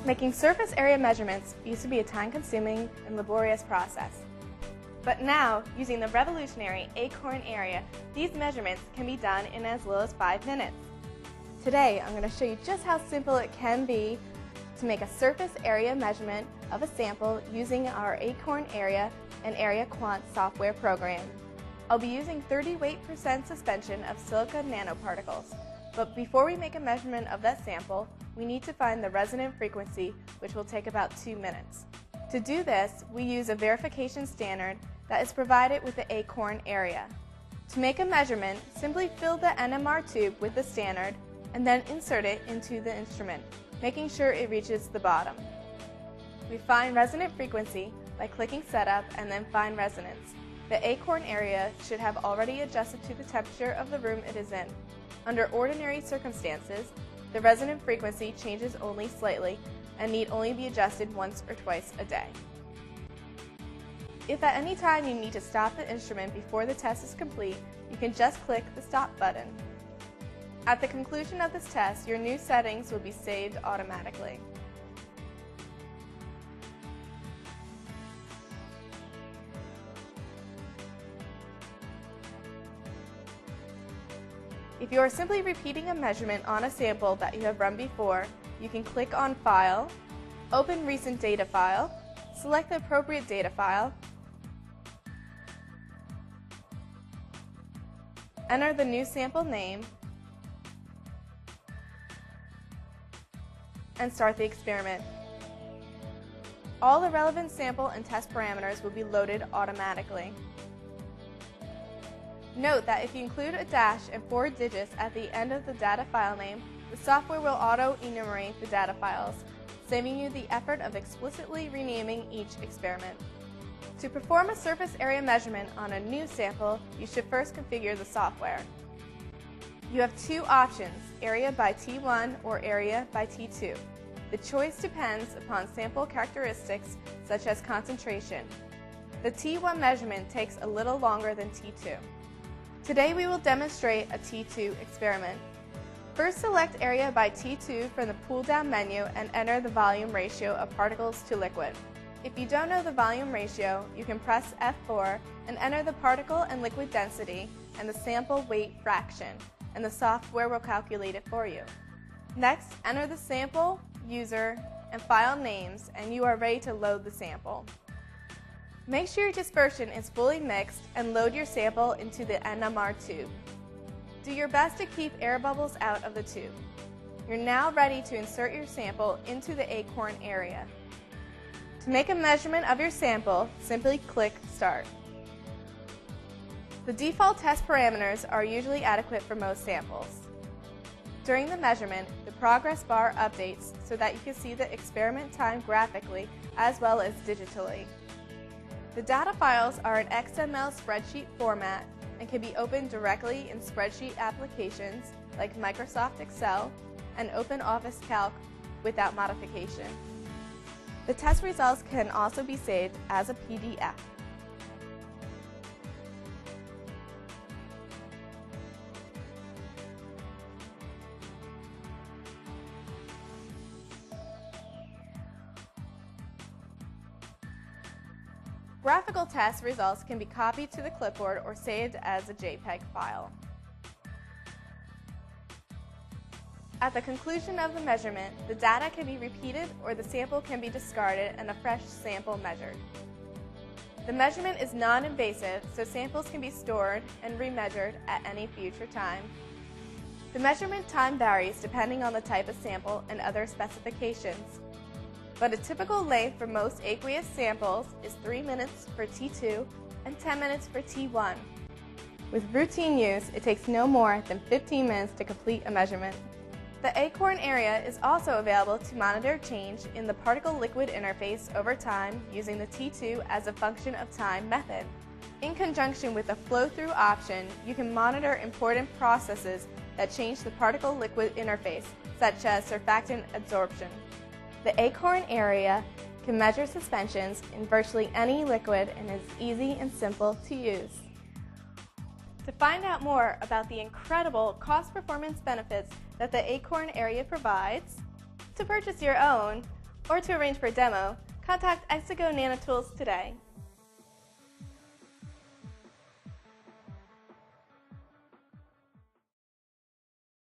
Making surface area measurements used to be a time-consuming and laborious process. But now, using the revolutionary Acorn Area, these measurements can be done in as little as 5 minutes. Today, I'm going to show you just how simple it can be to make a surface area measurement of a sample using our Acorn Area and Area Quant software program. I'll be using 30 weight% suspension of silica nanoparticles. But before we make a measurement of that sample, we need to find the resonant frequency, which will take about 2 minutes. To do this, we use a verification standard that is provided with the Acorn Area. To make a measurement, simply fill the NMR tube with the standard and then insert it into the instrument, making sure it reaches the bottom. We find resonant frequency by clicking Setup and then Find Resonance. The Acorn Area should have already adjusted to the temperature of the room it is in. Under ordinary circumstances, the resonant frequency changes only slightly and need only be adjusted once or twice a day. If at any time you need to stop the instrument before the test is complete, you can just click the Stop button. At the conclusion of this test, your new settings will be saved automatically. If you are simply repeating a measurement on a sample that you have run before, you can click on File, open Recent Data File, select the appropriate data file, enter the new sample name, and start the experiment. All the relevant sample and test parameters will be loaded automatically. Note that if you include a dash and 4 digits at the end of the data file name, the software will auto-enumerate the data files, saving you the effort of explicitly renaming each experiment. To perform a surface area measurement on a new sample, you should first configure the software. You have 2 options, area by T1 or area by T2. The choice depends upon sample characteristics such as concentration. The T1 measurement takes a little longer than T2. Today we will demonstrate a T2 experiment. First, select Area by T2 from the pull-down menu and enter the volume ratio of particles to liquid. If you don't know the volume ratio, you can press F4 and enter the particle and liquid density and the sample weight fraction, and the software will calculate it for you. Next, enter the sample, user, and file names, and you are ready to load the sample. Make sure your dispersion is fully mixed and load your sample into the NMR tube. Do your best to keep air bubbles out of the tube. You're now ready to insert your sample into the Acorn Area. To make a measurement of your sample, simply click Start. The default test parameters are usually adequate for most samples. During the measurement, the progress bar updates so that you can see the experiment time graphically as well as digitally. The data files are in XML spreadsheet format and can be opened directly in spreadsheet applications like Microsoft Excel and OpenOffice Calc without modification. The test results can also be saved as a PDF. Graphical test results can be copied to the clipboard or saved as a JPEG file. At the conclusion of the measurement, the data can be repeated or the sample can be discarded and a fresh sample measured. The measurement is non-invasive, so samples can be stored and remeasured at any future time. The measurement time varies depending on the type of sample and other specifications. But a typical length for most aqueous samples is 3 minutes for T2 and 10 minutes for T1. With routine use, it takes no more than 15 minutes to complete a measurement. The Acorn Area is also available to monitor change in the particle-liquid interface over time using the T2 as a function of time method. In conjunction with the flow-through option, you can monitor important processes that change the particle-liquid interface, such as surfactant adsorption. The Acorn Area can measure suspensions in virtually any liquid and is easy and simple to use. To find out more about the incredible cost-performance benefits that the Acorn Area provides, to purchase your own, or to arrange for a demo, contact Xigo Nanotools today.